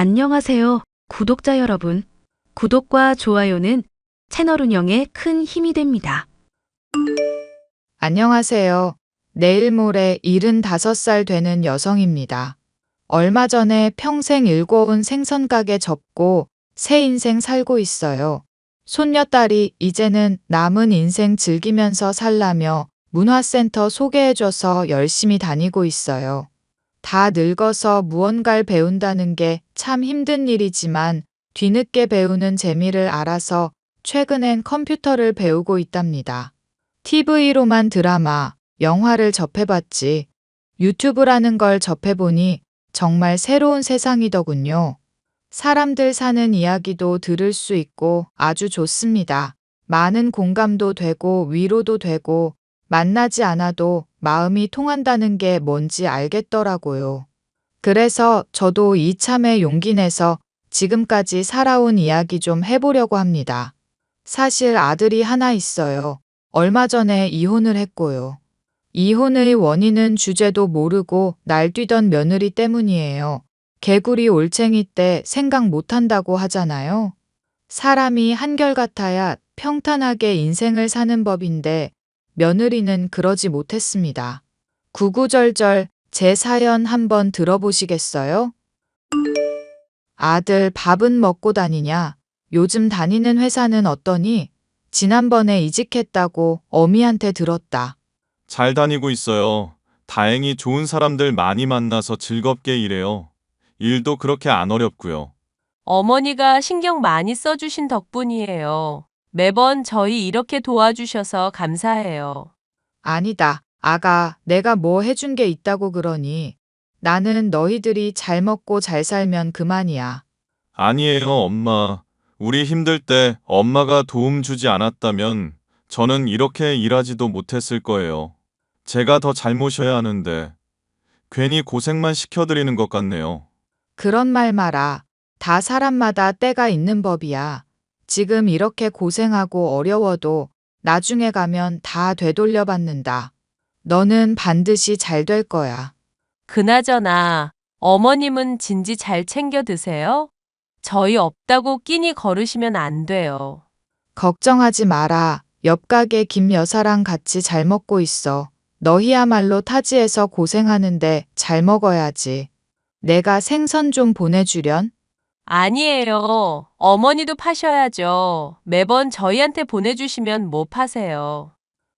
안녕하세요, 구독자 여러분. 구독과 좋아요는 채널 운영에 큰 힘이 됩니다. 안녕하세요. 내일 모레 75살 되는 여성입니다. 얼마 전에 평생 일궈온 생선가게 접고 새 인생 살고 있어요. 손녀딸이 이제는 남은 인생 즐기면서 살라며 문화센터 소개해줘서 열심히 다니고 있어요. 다 늙어서 무언가를 배운다는 게 참 힘든 일이지만 뒤늦게 배우는 재미를 알아서 최근엔 컴퓨터를 배우고 있답니다. TV로만 드라마, 영화를 접해봤지 유튜브라는 걸 접해보니 정말 새로운 세상이더군요. 사람들 사는 이야기도 들을 수 있고 아주 좋습니다. 많은 공감도 되고 위로도 되고 만나지 않아도 마음이 통한다는 게 뭔지 알겠더라고요. 그래서 저도 이참에 용기 내서 지금까지 살아온 이야기 좀 해보려고 합니다. 사실 아들이 하나 있어요. 얼마 전에 이혼을 했고요. 이혼의 원인은 주제도 모르고 날뛰던 며느리 때문이에요. 개구리 올챙이 때 생각 못한다고 하잖아요. 사람이 한결같아야 평탄하게 인생을 사는 법인데 며느리는 그러지 못했습니다. 구구절절 제 사연 한번 들어보시겠어요? 아들 밥은 먹고 다니냐? 요즘 다니는 회사는 어떠니? 지난번에 이직했다고 어미한테 들었다. 잘 다니고 있어요. 다행히 좋은 사람들 많이 만나서 즐겁게 일해요. 일도 그렇게 안 어렵고요. 어머니가 신경 많이 써주신 덕분이에요. 매번 저희 이렇게 도와주셔서 감사해요. 아니다. 아가, 내가 뭐 해준 게 있다고 그러니? 나는 너희들이 잘 먹고 잘 살면 그만이야. 아니에요, 엄마. 우리 힘들 때 엄마가 도움 주지 않았다면 저는 이렇게 일하지도 못했을 거예요. 제가 더 잘모셔야 하는데 괜히 고생만 시켜드리는 것 같네요. 그런 말 마라. 다 사람마다 때가 있는 법이야. 지금 이렇게 고생하고 어려워도 나중에 가면 다 되돌려 받는다. 너는 반드시 잘 될 거야. 그나저나 어머님은 진지 잘 챙겨 드세요? 저희 없다고 끼니 거르시면 안 돼요. 걱정하지 마라. 옆 가게 김 여사랑 같이 잘 먹고 있어. 너희야말로 타지에서 고생하는데 잘 먹어야지. 내가 생선 좀 보내주련? 아니에요. 어머니도 파셔야죠. 매번 저희한테 보내주시면 못 파세요.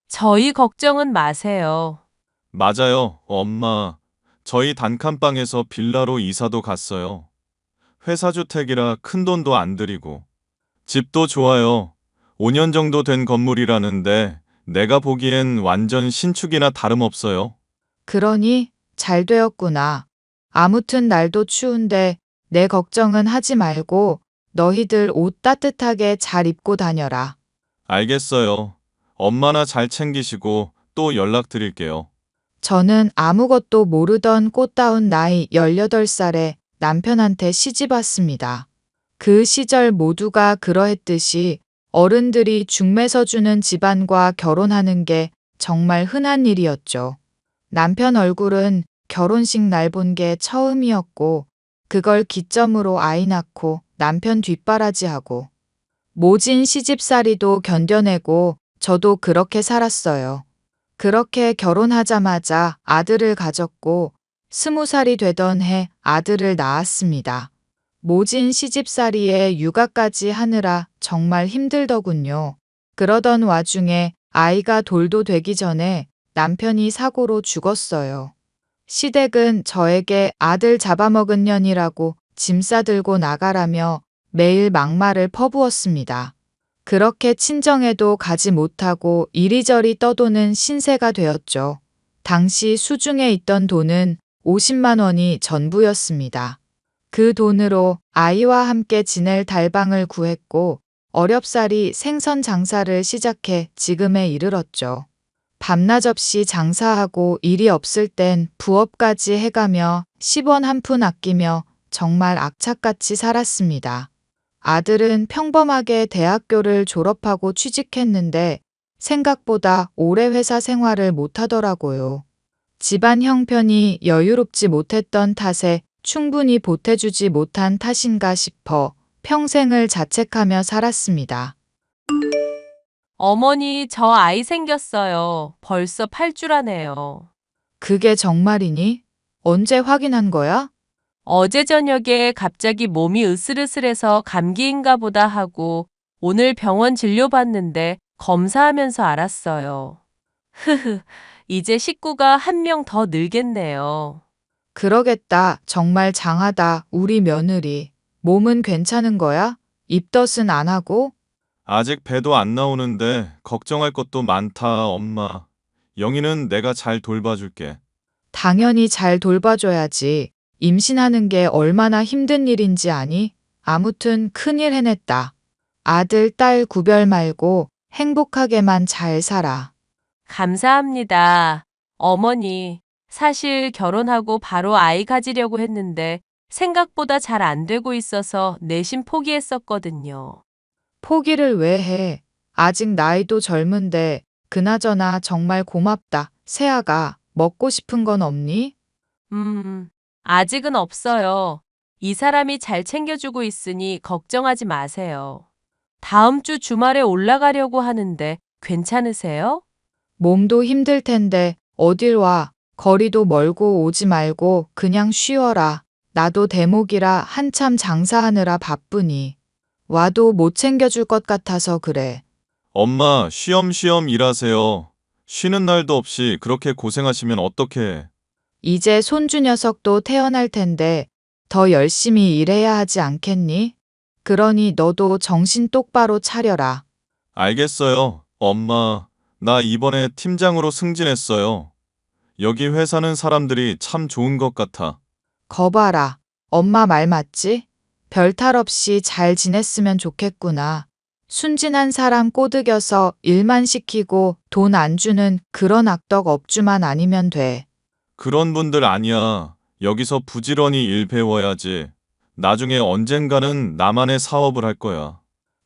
저희 걱정은 마세요. 맞아요, 엄마. 저희 단칸방에서 빌라로 이사도 갔어요. 회사 주택이라 큰 돈도 안 들이고. 집도 좋아요. 5년 정도 된 건물이라는데 내가 보기엔 완전 신축이나 다름없어요. 그러니 잘 되었구나. 아무튼 날도 추운데 내 걱정은 하지 말고 너희들 옷 따뜻하게 잘 입고 다녀라. 알겠어요. 엄마나 잘 챙기시고 또 연락드릴게요. 저는 아무것도 모르던 꽃다운 나이 18살에 남편한테 시집 왔습니다. 그 시절 모두가 그러했듯이 어른들이 중매서 주는 집안과 결혼하는 게 정말 흔한 일이었죠. 남편 얼굴은 결혼식 날 본 게 처음이었고 그걸 기점으로 아이 낳고 남편 뒷바라지하고 모진 시집살이도 견뎌내고 저도 그렇게 살았어요. 그렇게 결혼하자마자 아들을 가졌고 20살이 되던 해 아들을 낳았습니다. 모진 시집살이에 육아까지 하느라 정말 힘들더군요. 그러던 와중에 아이가 돌도 되기 전에 남편이 사고로 죽었어요. 시댁은 저에게 아들 잡아먹은 년이라고 짐 싸들고 나가라며 매일 막말을 퍼부었습니다. 그렇게 친정에도 가지 못하고 이리저리 떠도는 신세가 되었죠. 당시 수중에 있던 돈은 50만 원이 전부였습니다. 그 돈으로 아이와 함께 지낼 달방을 구했고 어렵사리 생선 장사를 시작해 지금에 이르렀죠. 밤낮 없이 장사하고 일이 없을 땐 부업까지 해가며 10원 한 푼 아끼며 정말 악착같이 살았습니다. 아들은 평범하게 대학교를 졸업하고 취직했는데 생각보다 오래 회사 생활을 못하더라고요. 집안 형편이 여유롭지 못했던 탓에 충분히 보태주지 못한 탓인가 싶어 평생을 자책하며 살았습니다. 어머니, 저 아이 생겼어요. 벌써 8주라네요. 그게 정말이니? 언제 확인한 거야? 어제 저녁에 갑자기 몸이 으슬으슬해서 감기인가 보다 하고 오늘 병원 진료받는데 검사하면서 알았어요. 흐흐, 이제 식구가 한 명 더 늘겠네요. 그러겠다. 정말 장하다. 우리 며느리. 몸은 괜찮은 거야? 입덧은 안 하고? 아직 배도 안 나오는데 걱정할 것도 많다, 엄마. 영희는 내가 잘 돌봐줄게. 당연히 잘 돌봐줘야지. 임신하는 게 얼마나 힘든 일인지 아니? 아무튼 큰일 해냈다. 아들, 딸 구별 말고 행복하게만 잘 살아. 감사합니다. 어머니, 사실 결혼하고 바로 아이 가지려고 했는데 생각보다 잘 안 되고 있어서 내심 포기했었거든요. 포기를 왜 해? 아직 나이도 젊은데, 그나저나 정말 고맙다. 세아가 먹고 싶은 건 없니? 아직은 없어요. 이 사람이 잘 챙겨주고 있으니 걱정하지 마세요. 다음 주 주말에 올라가려고 하는데 괜찮으세요? 몸도 힘들 텐데, 어딜 와. 거리도 멀고 오지 말고 그냥 쉬어라. 나도 대목이라 한참 장사하느라 바쁘니. 와도 못 챙겨줄 것 같아서 그래. 엄마, 쉬엄쉬엄 일하세요. 쉬는 날도 없이 그렇게 고생하시면 어떡해. 이제 손주 녀석도 태어날 텐데 더 열심히 일해야 하지 않겠니? 그러니 너도 정신 똑바로 차려라. 알겠어요, 엄마. 나 이번에 팀장으로 승진했어요. 여기 회사는 사람들이 참 좋은 것 같아. 거봐라. 엄마 말 맞지? 별탈 없이 잘 지냈으면 좋겠구나. 순진한 사람 꼬드겨서 일만 시키고 돈 안 주는 그런 악덕 업주만 아니면 돼. 그런 분들 아니야. 여기서 부지런히 일 배워야지. 나중에 언젠가는 나만의 사업을 할 거야.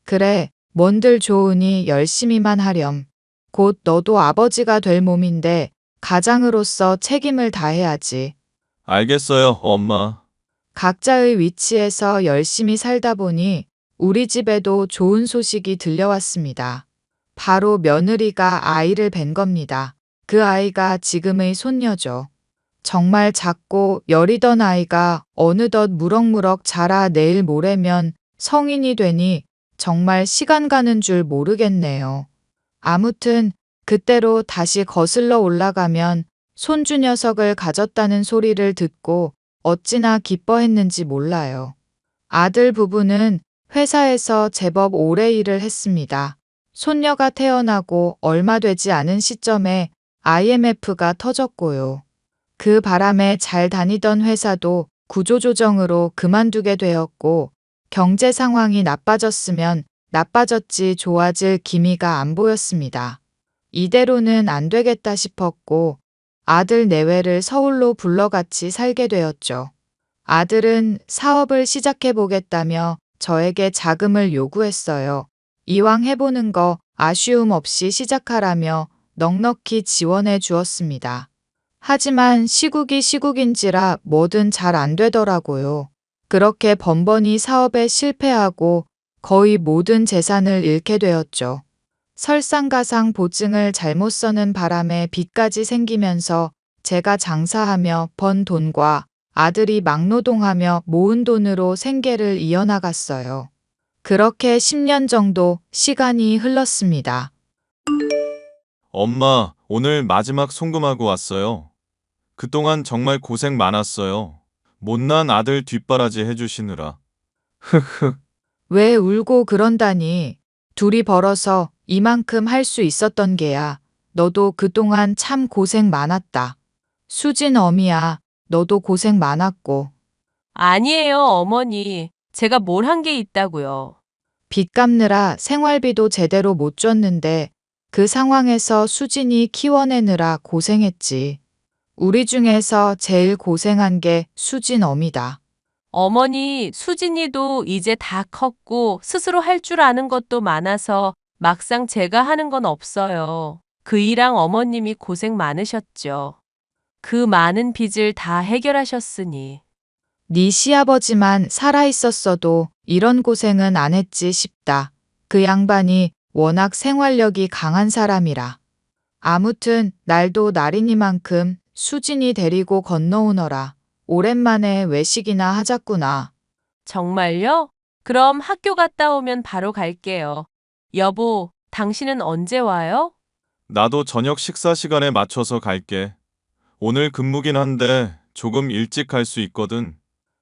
그래, 뭔들 좋으니 열심히만 하렴. 곧 너도 아버지가 될 몸인데 가장으로서 책임을 다해야지. 알겠어요, 엄마. 각자의 위치에서 열심히 살다 보니 우리 집에도 좋은 소식이 들려왔습니다. 바로 며느리가 아이를 뵌 겁니다. 그 아이가 지금의 손녀죠. 정말 작고 여리던 아이가 어느덧 무럭무럭 자라 내일 모레면 성인이 되니 정말 시간 가는 줄 모르겠네요. 아무튼 그때로 다시 거슬러 올라가면 손주 녀석을 가졌다는 소리를 듣고 어찌나 기뻐했는지 몰라요. 아들 부부는 회사에서 제법 오래 일을 했습니다. 손녀가 태어나고 얼마 되지 않은 시점에 IMF가 터졌고요. 그 바람에 잘 다니던 회사도 구조조정으로 그만두게 되었고 경제 상황이 나빠졌으면 나빠졌지 좋아질 기미가 안 보였습니다. 이대로는 안 되겠다 싶었고 아들 내외를 서울로 불러 같이 살게 되었죠. 아들은 사업을 시작해 보겠다며 저에게 자금을 요구했어요. 이왕 해보는 거 아쉬움 없이 시작하라며 넉넉히 지원해 주었습니다. 하지만 시국이 시국인지라 뭐든 잘 안 되더라고요. 그렇게 번번이 사업에 실패하고 거의 모든 재산을 잃게 되었죠. 설상가상 보증을 잘못 써는 바람에 빚까지 생기면서 제가 장사하며 번 돈과 아들이 막노동하며 모은 돈으로 생계를 이어나갔어요. 그렇게 10년 정도 시간이 흘렀습니다. 엄마, 오늘 마지막 송금하고 왔어요. 그동안 정말 고생 많았어요. 못난 아들 뒷바라지 해주시느라. 흑흑. 왜 울고 그런다니? 둘이 벌어서 이만큼 할 수 있었던 게야. 너도 그동안 참 고생 많았다. 수진 어미야, 너도 고생 많았고. 아니에요, 어머니. 제가 뭘 한 게 있다고요. 빚 갚느라 생활비도 제대로 못 줬는데 그 상황에서 수진이 키워내느라 고생했지. 우리 중에서 제일 고생한 게 수진 어미다. 어머니, 수진이도 이제 다 컸고 스스로 할 줄 아는 것도 많아서 막상 제가 하는 건 없어요. 그 일랑 어머님이 고생 많으셨죠. 그 많은 빚을 다 해결하셨으니. 네 시아버지만 살아있었어도 이런 고생은 안 했지 싶다. 그 양반이 워낙 생활력이 강한 사람이라. 아무튼 날도 날이니만큼 수진이 데리고 건너오너라. 오랜만에 외식이나 하자꾸나. 정말요? 그럼 학교 갔다 오면 바로 갈게요. 여보, 당신은 언제 와요? 나도 저녁 식사 시간에 맞춰서 갈게. 오늘 근무긴 한데 조금 일찍 갈 수 있거든.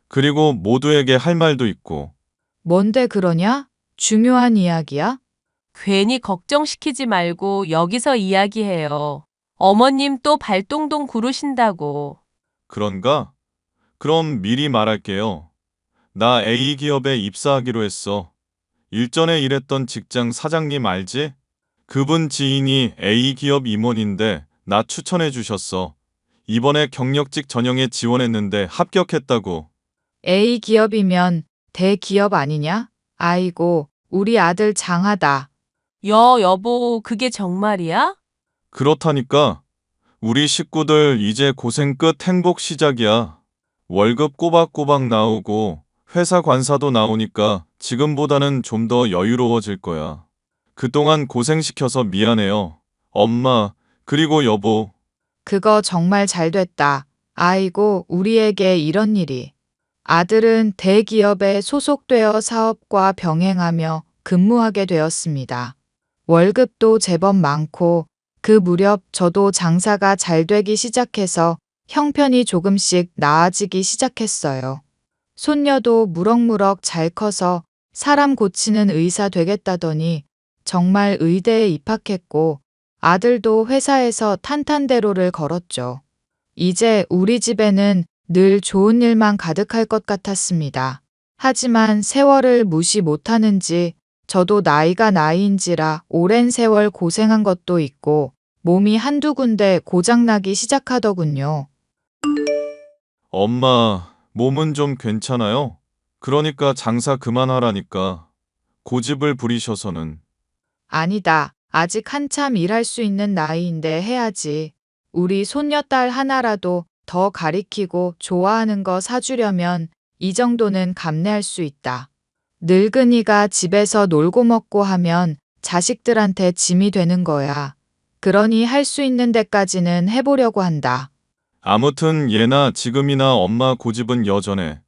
그리고 모두에게 할 말도 있고. 뭔데 그러냐? 중요한 이야기야? 괜히 걱정시키지 말고 여기서 이야기해요. 어머님 또 발동동 구르신다고. 그런가? 그럼 미리 말할게요. 나 A 기업에 입사하기로 했어. 일전에 일했던 직장 사장님 알지? 그분 지인이 A 기업 임원인데 나 추천해 주셨어. 이번에 경력직 전형에 지원했는데 합격했다고. A 기업이면 대기업 아니냐? 아이고, 우리 아들 장하다. 여보, 그게 정말이야? 그렇다니까. 우리 식구들 이제 고생 끝 행복 시작이야. 월급 꼬박꼬박 나오고 회사 관사도 나오니까 지금보다는 좀 더 여유로워질 거야. 그동안 고생시켜서 미안해요. 엄마, 그리고 여보. 그거 정말 잘 됐다. 아이고, 우리에게 이런 일이. 아들은 대기업에 소속되어 사업과 병행하며 근무하게 되었습니다. 월급도 제법 많고 그 무렵 저도 장사가 잘 되기 시작해서 형편이 조금씩 나아지기 시작했어요. 손녀도 무럭무럭 잘 커서 사람 고치는 의사 되겠다더니 정말 의대에 입학했고 아들도 회사에서 탄탄대로를 걸었죠. 이제 우리 집에는 늘 좋은 일만 가득할 것 같았습니다. 하지만 세월을 무시 못하는지 저도 나이가 나이인지라 오랜 세월 고생한 것도 있고 몸이 한두 군데 고장나기 시작하더군요. 엄마, 몸은 좀 괜찮아요? 그러니까 장사 그만하라니까. 고집을 부리셔서는. 아니다. 아직 한참 일할 수 있는 나이인데 해야지. 우리 손녀딸 하나라도 더 가리키고 좋아하는 거 사주려면 이 정도는 감내할 수 있다. 늙은이가 집에서 놀고 먹고 하면 자식들한테 짐이 되는 거야. 그러니 할 수 있는 데까지는 해보려고 한다. 아무튼 예나 지금이나 엄마 고집은 여전해.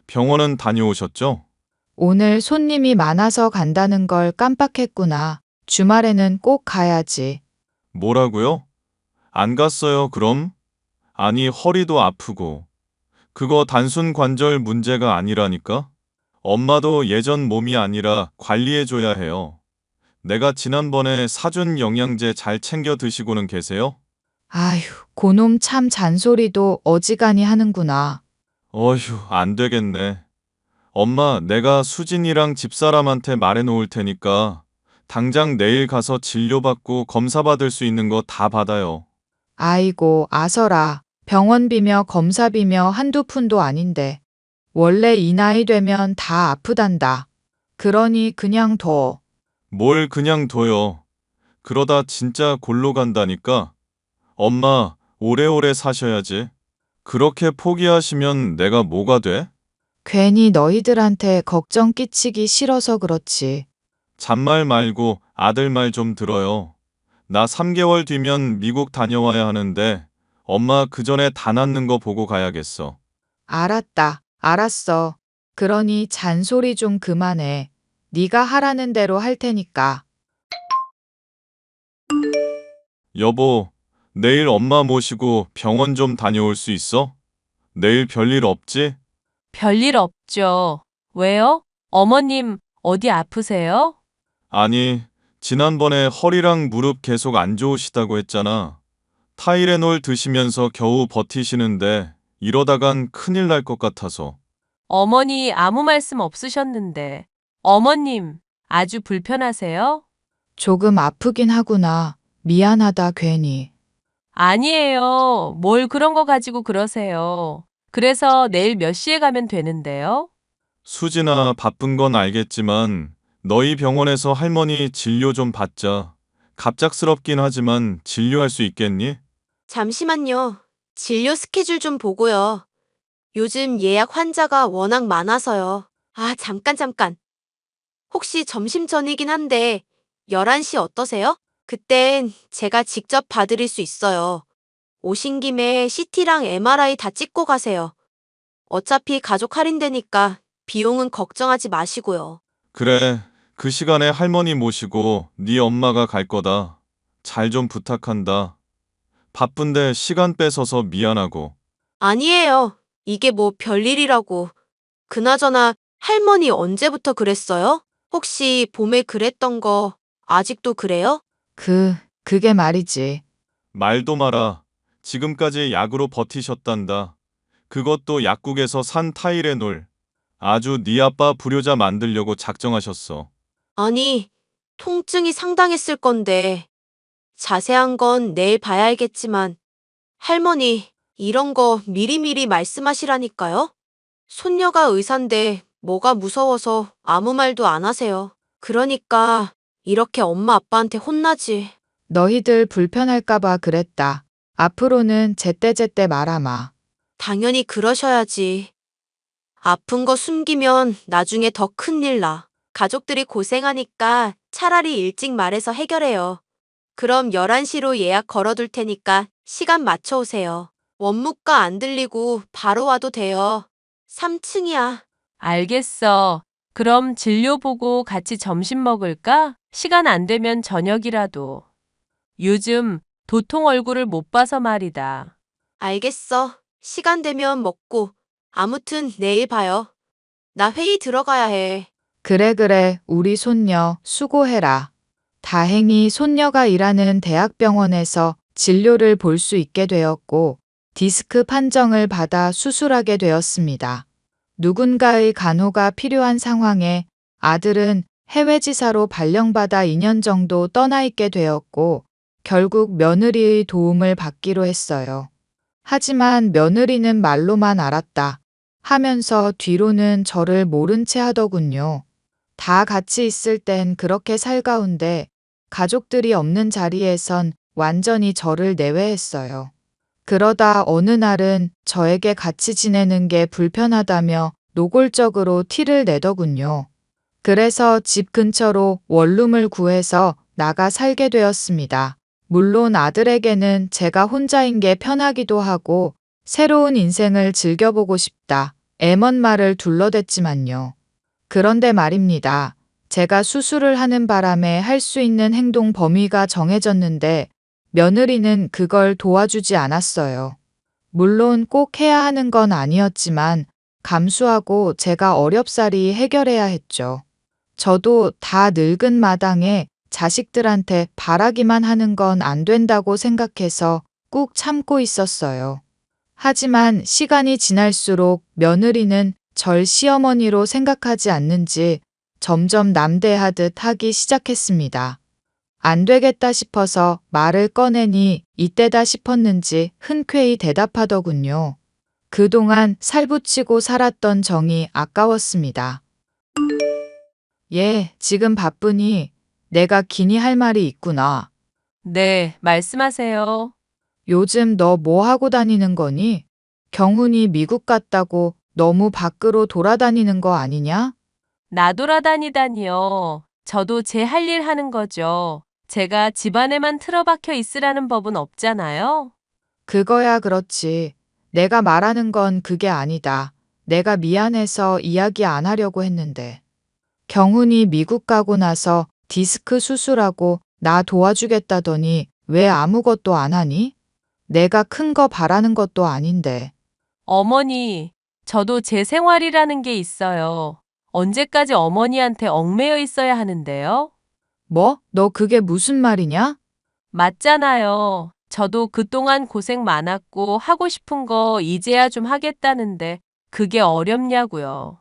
병원은 다녀오셨죠? 오늘 손님이 많아서 간다는 걸 깜빡했구나. 주말에는 꼭 가야지. 뭐라고요? 안 갔어요, 그럼? 아니, 허리도 아프고. 그거 단순 관절 문제가 아니라니까? 엄마도 예전 몸이 아니라 관리해줘야 해요. 내가 지난번에 사준 영양제 잘 챙겨 드시고는 계세요? 아휴, 고놈 참 잔소리도 어지간히 하는구나. 어휴, 안 되겠네. 엄마, 내가 수진이랑 집사람한테 말해 놓을 테니까 당장 내일 가서 진료받고 검사받을 수 있는 거 다 받아요. 아이고, 아서라. 병원비며 검사비며 한두 푼도 아닌데. 원래 이 나이 되면 다 아프단다. 그러니 그냥 둬. 뭘 그냥 둬요. 그러다 진짜 골로 간다니까. 엄마, 오래오래 사셔야지. 그렇게 포기하시면 내가 뭐가 돼? 괜히 너희들한테 걱정 끼치기 싫어서 그렇지. 잔말 말고 아들 말 좀 들어요. 나 3개월 뒤면 미국 다녀와야 하는데 엄마 그 전에 다 낫는 거 보고 가야겠어. 알았다. 알았어. 그러니 잔소리 좀 그만해. 네가 하라는 대로 할 테니까. 여보, 내일 엄마 모시고 병원 좀 다녀올 수 있어? 내일 별일 없지? 별일 없죠. 왜요? 어머님, 어디 아프세요? 아니, 지난번에 허리랑 무릎 계속 안 좋으시다고 했잖아. 타이레놀 드시면서 겨우 버티시는데 이러다간 큰일 날 것 같아서. 어머니 아무 말씀 없으셨는데. 어머님, 아주 불편하세요? 조금 아프긴 하구나. 미안하다 괜히. 아니에요. 뭘 그런 거 가지고 그러세요. 그래서 내일 몇 시에 가면 되는데요? 수진아, 바쁜 건 알겠지만 너희 병원에서 할머니 진료 좀 받자. 갑작스럽긴 하지만 진료할 수 있겠니? 잠시만요. 진료 스케줄 좀 보고요. 요즘 예약 환자가 워낙 많아서요. 아, 잠깐. 혹시 점심 전이긴 한데 11시 어떠세요? 그땐 제가 직접 봐드릴 수 있어요. 오신 김에 CT랑 MRI 다 찍고 가세요. 어차피 가족 할인되니까 비용은 걱정하지 마시고요. 그래, 그 시간에 할머니 모시고 네 엄마가 갈 거다. 잘 좀 부탁한다. 바쁜데 시간 뺏어서 미안하고. 아니에요. 이게 뭐 별일이라고. 그나저나 할머니 언제부터 그랬어요? 혹시 봄에 그랬던 거 아직도 그래요? 그게 말이지. 말도 마라. 지금까지 약으로 버티셨단다. 그것도 약국에서 산 타이레놀. 아주 네 아빠 불효자 만들려고 작정하셨어. 아니, 통증이 상당했을 건데 자세한 건 내일 봐야 알겠지만 할머니, 이런 거 미리미리 말씀하시라니까요? 손녀가 의사인데 뭐가 무서워서 아무 말도 안 하세요. 그러니까 이렇게 엄마 아빠한테 혼나지. 너희들 불편할까봐 그랬다. 앞으로는 제때제때 말아마. 당연히 그러셔야지. 아픈 거 숨기면 나중에 더 큰일 나. 가족들이 고생하니까 차라리 일찍 말해서 해결해요. 그럼 11시로 예약 걸어둘 테니까 시간 맞춰 오세요. 원무과 안 들리고 바로 와도 돼요. 3층이야. 알겠어. 그럼 진료 보고 같이 점심 먹을까? 시간 안 되면 저녁이라도. 요즘 도통 얼굴을 못 봐서 말이다. 알겠어. 시간 되면 먹고. 아무튼 내일 봐요. 나 회의 들어가야 해. 그래, 우리 손녀 수고해라. 다행히 손녀가 일하는 대학병원에서 진료를 볼 수 있게 되었고, 디스크 판정을 받아 수술하게 되었습니다. 누군가의 간호가 필요한 상황에 아들은 해외지사로 발령받아 2년 정도 떠나 있게 되었고, 결국 며느리의 도움을 받기로 했어요. 하지만 며느리는 말로만 알았다 하면서 뒤로는 저를 모른 채 하더군요. 다 같이 있을 땐 그렇게 살가운데 가족들이 없는 자리에선 완전히 저를 내외했어요. 그러다 어느 날은 저에게 같이 지내는 게 불편하다며 노골적으로 티를 내더군요. 그래서 집 근처로 원룸을 구해서 나가 살게 되었습니다. 물론 아들에게는 제가 혼자인 게 편하기도 하고 새로운 인생을 즐겨보고 싶다. 애먼 말을 둘러댔지만요. 그런데 말입니다. 제가 수술을 하는 바람에 할 수 있는 행동 범위가 정해졌는데 며느리는 그걸 도와주지 않았어요. 물론 꼭 해야 하는 건 아니었지만 감수하고 제가 어렵사리 해결해야 했죠. 저도 다 늙은 마당에 자식들한테 바라기만 하는 건 안 된다고 생각해서 꾹 참고 있었어요. 하지만 시간이 지날수록 며느리는 절 시어머니로 생각하지 않는지 점점 남대하듯 하기 시작했습니다. 안 되겠다 싶어서 말을 꺼내니 이때다 싶었는지 흔쾌히 대답하더군요. 그동안 살붙이고 살았던 정이 아까웠습니다. 지금 바쁘니 내가 기니 할 말이 있구나. 네, 말씀하세요. 요즘 너 뭐 하고 다니는 거니? 경훈이 미국 갔다고 너무 밖으로 돌아다니는 거 아니냐? 나돌아다니다니요. 저도 제 할 일 하는 거죠. 제가 집안에만 틀어박혀 있으라는 법은 없잖아요. 그거야 그렇지. 내가 말하는 건 그게 아니다. 내가 미안해서 이야기 안 하려고 했는데. 경훈이 미국 가고 나서 디스크 수술하고 나 도와주겠다더니 왜 아무것도 안 하니? 내가 큰 거 바라는 것도 아닌데. 어머니, 저도 제 생활이라는 게 있어요. 언제까지 어머니한테 얽매여 있어야 하는데요? 뭐? 너 그게 무슨 말이냐? 맞잖아요. 저도 그동안 고생 많았고 하고 싶은 거 이제야 좀 하겠다는데 그게 어렵냐고요.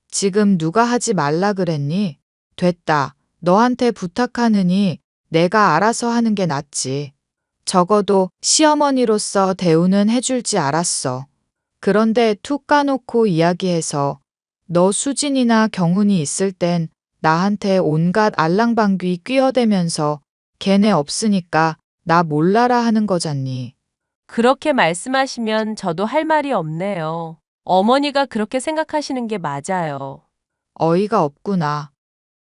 지금 누가 하지 말라 그랬니? 됐다. 너한테 부탁하느니 내가 알아서 하는 게 낫지. 적어도 시어머니로서 대우는 해줄지 알았어. 그런데 툭 까놓고 이야기해서 너 수진이나 경훈이 있을 땐 나한테 온갖 알랑방귀 뀌어대면서 걔네 없으니까 나 몰라라 하는 거잖니. 그렇게 말씀하시면 저도 할 말이 없네요. 어머니가 그렇게 생각하시는 게 맞아요. 어이가 없구나.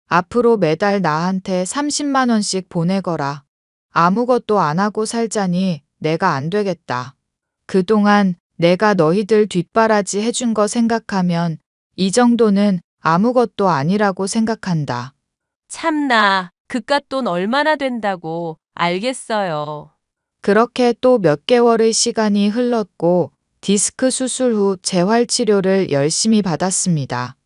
앞으로 매달 나한테 30만 원씩 보내거라. 아무것도 안 하고 살자니 내가 안 되겠다. 그동안 내가 너희들 뒷바라지 해준 거 생각하면 이 정도는 아무것도 아니라고 생각한다. 참나, 그깟 돈 얼마나 된다고. 알겠어요. 그렇게 또 몇 개월의 시간이 흘렀고 디스크 수술 후 재활치료를 열심히 받았습니다.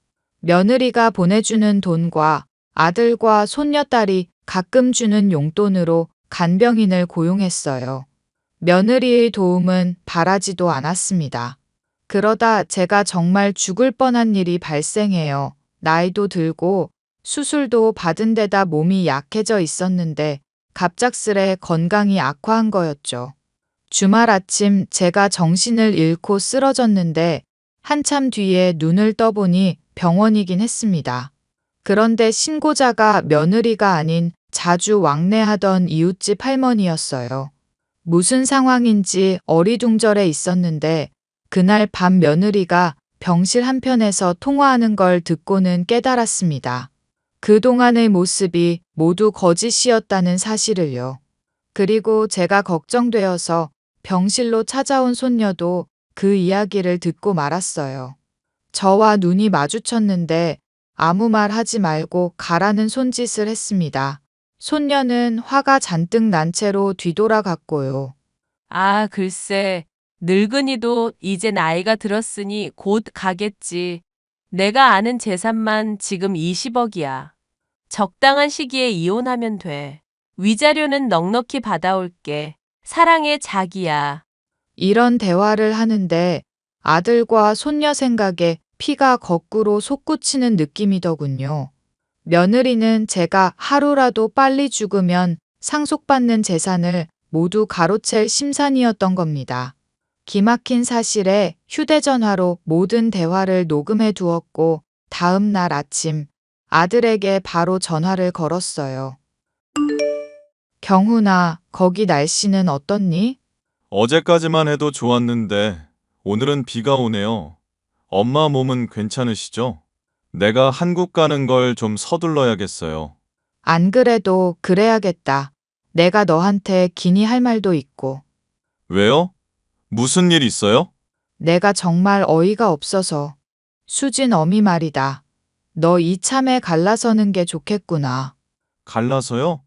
며느리가 보내주는 돈과 아들과 손녀딸이 가끔 주는 용돈으로 간병인을 고용했어요. 며느리의 도움은 바라지도 않았습니다. 그러다 제가 정말 죽을 뻔한 일이 발생해요. 나이도 들고 수술도 받은 데다 몸이 약해져 있었는데 갑작스레 건강이 악화한 거였죠. 주말 아침 제가 정신을 잃고 쓰러졌는데 한참 뒤에 눈을 떠보니 병원이긴 했습니다. 그런데 신고자가 며느리가 아닌 자주 왕래하던 이웃집 할머니였어요. 무슨 상황인지 어리둥절해 있었는데 그날 밤 며느리가 병실 한편에서 통화하는 걸 듣고는 깨달았습니다. 그동안의 모습이 모두 거짓이었다는 사실을요. 그리고 제가 걱정되어서 병실로 찾아온 손녀도 그 이야기를 듣고 말았어요. 저와 눈이 마주쳤는데 아무 말 하지 말고 가라는 손짓을 했습니다. 손녀는 화가 잔뜩 난 채로 뒤돌아갔고요. 아, 글쎄. 늙은이도 이제 나이가 들었으니 곧 가겠지. 내가 아는 재산만 지금 20억이야. 적당한 시기에 이혼하면 돼. 위자료는 넉넉히 받아올게. 사랑해, 자기야. 이런 대화를 하는데 아들과 손녀 생각에 피가 거꾸로 솟구치는 느낌이더군요. 며느리는 제가 하루라도 빨리 죽으면 상속받는 재산을 모두 가로챌 심산이었던 겁니다. 기막힌 사실에 휴대전화로 모든 대화를 녹음해 두었고 다음 날 아침 아들에게 바로 전화를 걸었어요. 경훈아, 거기 날씨는 어떻니? 어제까지만 해도 좋았는데 오늘은 비가 오네요. 엄마 몸은 괜찮으시죠? 내가 한국 가는 걸 좀 서둘러야겠어요. 안 그래도 그래야겠다. 내가 너한테 기니 할 말도 있고. 왜요? 무슨 일 있어요? 내가 정말 어이가 없어서. 수진 어미 말이다. 너 이참에 갈라서는 게 좋겠구나. 갈라서요?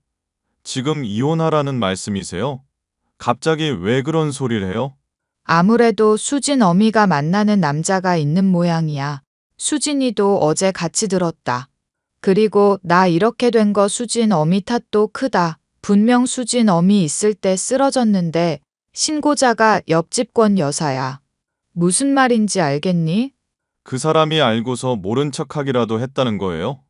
지금 이혼하라는 말씀이세요? 갑자기 왜 그런 소리를 해요? 아무래도 수진 어미가 만나는 남자가 있는 모양이야. 수진이도 어제 같이 들었다. 그리고 나 이렇게 된 거 수진 어미 탓도 크다. 분명 수진 어미 있을 때 쓰러졌는데 신고자가 옆집권 여사야. 무슨 말인지 알겠니? 그 사람이 알고서 모른 척하기라도 했다는 거예요?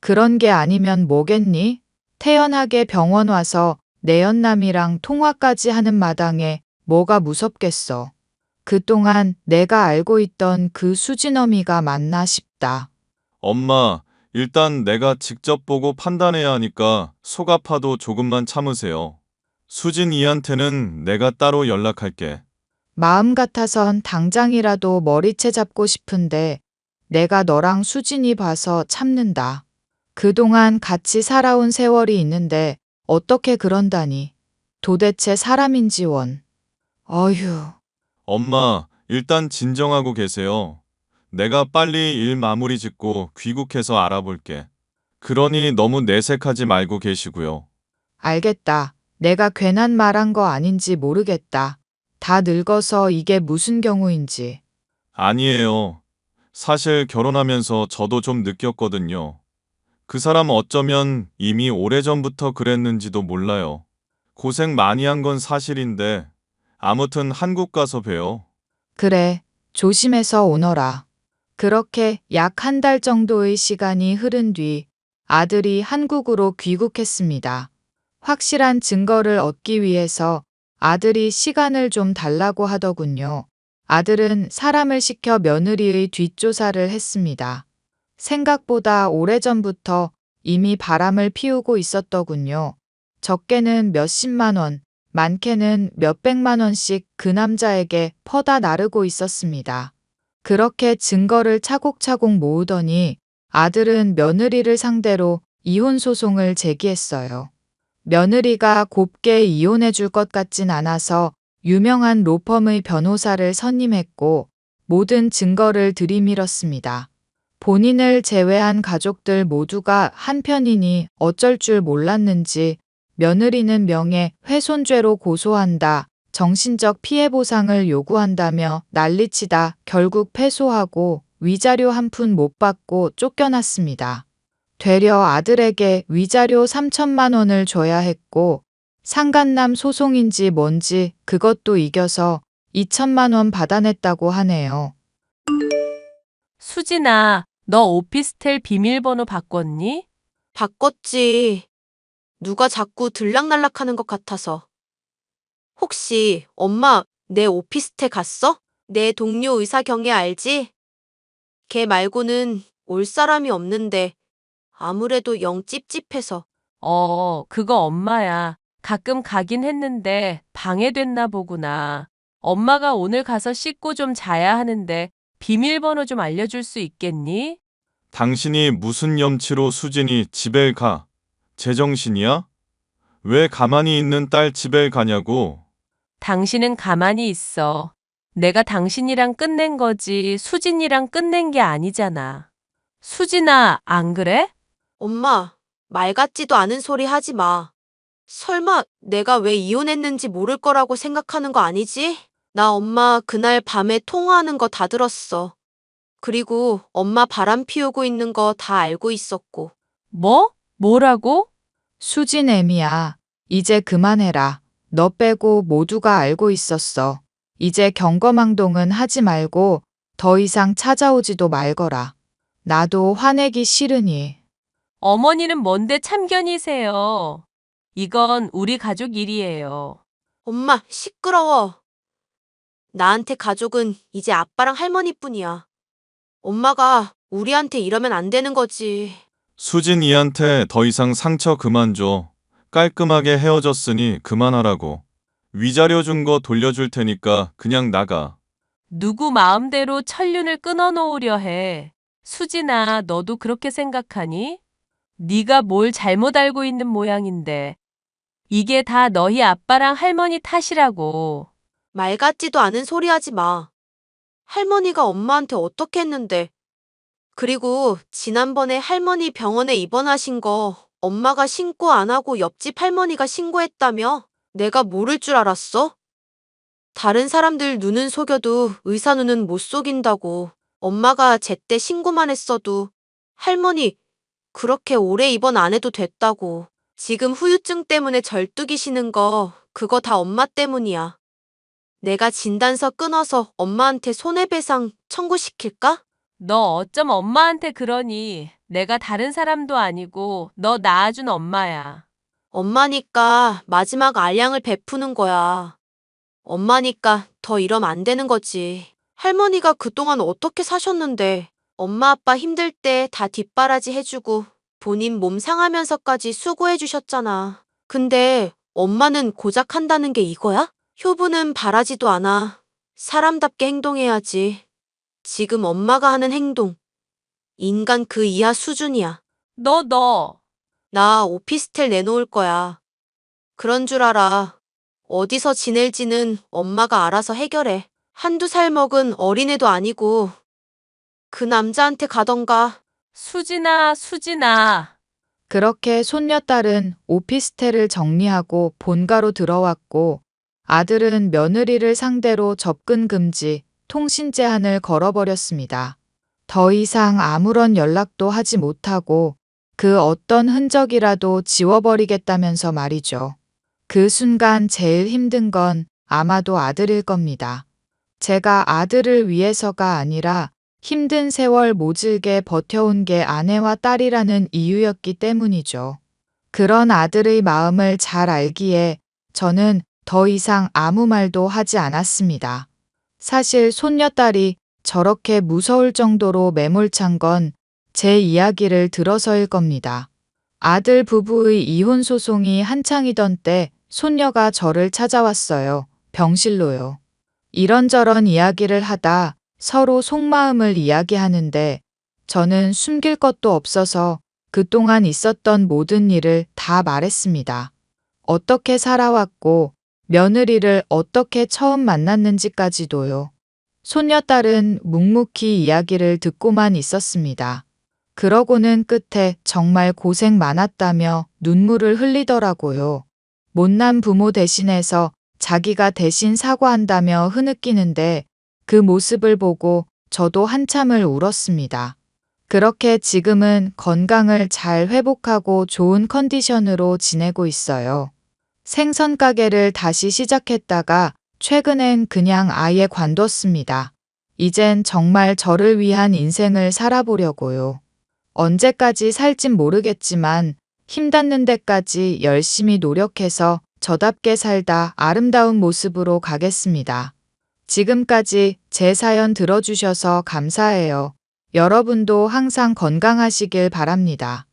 그런 게 아니면 뭐겠니? 태연하게 병원 와서 내연남이랑 통화까지 하는 마당에 뭐가 무섭겠어. 그동안 내가 알고 있던 그 수진어미가 맞나 싶다. 엄마, 일단 내가 직접 보고 판단해야 하니까 속 아파도 조금만 참으세요. 수진이한테는 내가 따로 연락할게. 마음 같아선 당장이라도 머리채 잡고 싶은데 내가 너랑 수진이 봐서 참는다. 그동안 같이 살아온 세월이 있는데 어떻게 그런다니. 도대체 사람인지 원. 어휴. 엄마, 일단 진정하고 계세요. 내가 빨리 일 마무리 짓고 귀국해서 알아볼게. 그러니 너무 내색하지 말고 계시고요. 알겠다. 내가 괜한 말한 거 아닌지 모르겠다. 다 늙어서 이게 무슨 경우인지. 아니에요. 사실 결혼하면서 저도 좀 느꼈거든요. 그 사람 어쩌면 이미 오래전부터 그랬는지도 몰라요. 고생 많이 한 건 사실인데 아무튼 한국 가서 봬요. 그래, 조심해서 오너라. 그렇게 약 한 달 정도의 시간이 흐른 뒤 아들이 한국으로 귀국했습니다. 확실한 증거를 얻기 위해서 아들이 시간을 좀 달라고 하더군요. 아들은 사람을 시켜 며느리의 뒷조사를 했습니다. 생각보다 오래전부터 이미 바람을 피우고 있었더군요. 적게는 몇십만 원, 많게는 몇백만 원씩 그 남자에게 퍼다 나르고 있었습니다. 그렇게 증거를 차곡차곡 모으더니 아들은 며느리를 상대로 이혼 소송을 제기했어요. 며느리가 곱게 이혼해 줄 것 같진 않아서 유명한 로펌의 변호사를 선임했고 모든 증거를 들이밀었습니다. 본인을 제외한 가족들 모두가 한편이니 어쩔 줄 몰랐는지 며느리는 명예훼손죄로 고소한다, 정신적 피해 보상을 요구한다며 난리치다 결국 패소하고 위자료 한 푼 못 받고 쫓겨났습니다. 되려 아들에게 위자료 3천만 원을 줘야 했고 상간남 소송인지 뭔지 그것도 이겨서 2천만 원 받아냈다고 하네요. 수진아, 너 오피스텔 비밀번호 바꿨니? 바꿨지. 누가 자꾸 들락날락하는 것 같아서. 혹시 엄마 내 오피스텔 갔어? 내 동료 의사 경혜 알지? 걔 말고는 올 사람이 없는데 아무래도 영 찝찝해서. 그거 엄마야. 가끔 가긴 했는데 방해됐나 보구나. 엄마가 오늘 가서 씻고 좀 자야 하는데 비밀번호 좀 알려줄 수 있겠니? 당신이 무슨 염치로 수진이 집에 가? 제정신이야? 왜 가만히 있는 딸 집에 가냐고? 당신은 가만히 있어. 내가 당신이랑 끝낸 거지 수진이랑 끝낸 게 아니잖아. 수진아, 안 그래? 엄마, 말 같지도 않은 소리 하지 마. 설마 내가 왜 이혼했는지 모를 거라고 생각하는 거 아니지? 나 엄마 그날 밤에 통화하는 거 다 들었어. 그리고 엄마 바람 피우고 있는 거 다 알고 있었고. 뭐? 뭐라고? 수진 애미야, 이제 그만해라. 너 빼고 모두가 알고 있었어. 이제 경거망동은 하지 말고 더 이상 찾아오지도 말거라. 나도 화내기 싫으니. 어머니는 뭔데 참견이세요. 이건 우리 가족 일이에요. 엄마, 시끄러워. 나한테 가족은 이제 아빠랑 할머니뿐이야. 엄마가 우리한테 이러면 안 되는 거지. 수진이한테 더 이상 상처 그만 줘. 깔끔하게 헤어졌으니 그만하라고. 위자료 준 거 돌려줄 테니까 그냥 나가. 누구 마음대로 천륜을 끊어놓으려 해. 수진아, 너도 그렇게 생각하니? 네가 뭘 잘못 알고 있는 모양인데. 이게 다 너희 아빠랑 할머니 탓이라고. 말 같지도 않은 소리 하지 마. 할머니가 엄마한테 어떻게 했는데. 그리고 지난번에 할머니 병원에 입원하신 거 엄마가 신고 안 하고 옆집 할머니가 신고했다며? 내가 모를 줄 알았어? 다른 사람들 눈은 속여도 의사 눈은 못 속인다고. 엄마가 제때 신고만 했어도 할머니 그렇게 오래 입원 안 해도 됐다고. 지금 후유증 때문에 절뚝이시는 거 그거 다 엄마 때문이야. 내가 진단서 끊어서 엄마한테 손해배상 청구시킬까? 너 어쩜 엄마한테 그러니? 내가 다른 사람도 아니고 너 낳아준 엄마야. 엄마니까 마지막 알량을 베푸는 거야. 엄마니까 더 이러면 안 되는 거지. 할머니가 그동안 어떻게 사셨는데 엄마 아빠 힘들 때 다 뒷바라지 해주고 본인 몸 상하면서까지 수고해 주셨잖아. 근데 엄마는 고작 한다는 게 이거야? 효부는 바라지도 않아. 사람답게 행동해야지. 지금 엄마가 하는 행동. 인간 그 이하 수준이야. 너. 나 오피스텔 내놓을 거야. 그런 줄 알아. 어디서 지낼지는 엄마가 알아서 해결해. 한두 살 먹은 어린애도 아니고. 그 남자한테 가던가. 수진아. 그렇게 손녀딸은 오피스텔을 정리하고 본가로 들어왔고 아들은 며느리를 상대로 접근 금지, 통신 제한을 걸어버렸습니다. 더 이상 아무런 연락도 하지 못하고 그 어떤 흔적이라도 지워버리겠다면서 말이죠. 그 순간 제일 힘든 건 아마도 아들일 겁니다. 제가 아들을 위해서가 아니라 힘든 세월 모질게 버텨온 게 아내와 딸이라는 이유였기 때문이죠. 그런 아들의 마음을 잘 알기에 저는 더 이상 아무 말도 하지 않았습니다. 사실 손녀딸이 저렇게 무서울 정도로 매몰찬 건 제 이야기를 들어서일 겁니다. 아들 부부의 이혼 소송이 한창이던 때 손녀가 저를 찾아왔어요. 병실로요. 이런저런 이야기를 하다 서로 속마음을 이야기하는데 저는 숨길 것도 없어서 그동안 있었던 모든 일을 다 말했습니다. 어떻게 살아왔고 며느리를 어떻게 처음 만났는지까지도요. 손녀딸은 묵묵히 이야기를 듣고만 있었습니다. 그러고는 끝에 정말 고생 많았다며 눈물을 흘리더라고요. 못난 부모 대신해서 자기가 대신 사과한다며 흐느끼는데 그 모습을 보고 저도 한참을 울었습니다. 그렇게 지금은 건강을 잘 회복하고 좋은 컨디션으로 지내고 있어요. 생선 가게를 다시 시작했다가 최근엔 그냥 아예 관뒀습니다. 이젠 정말 저를 위한 인생을 살아보려고요. 언제까지 살진 모르겠지만 힘 닿는 데까지 열심히 노력해서 저답게 살다 아름다운 모습으로 가겠습니다. 지금까지 제 사연 들어주셔서 감사해요. 여러분도 항상 건강하시길 바랍니다.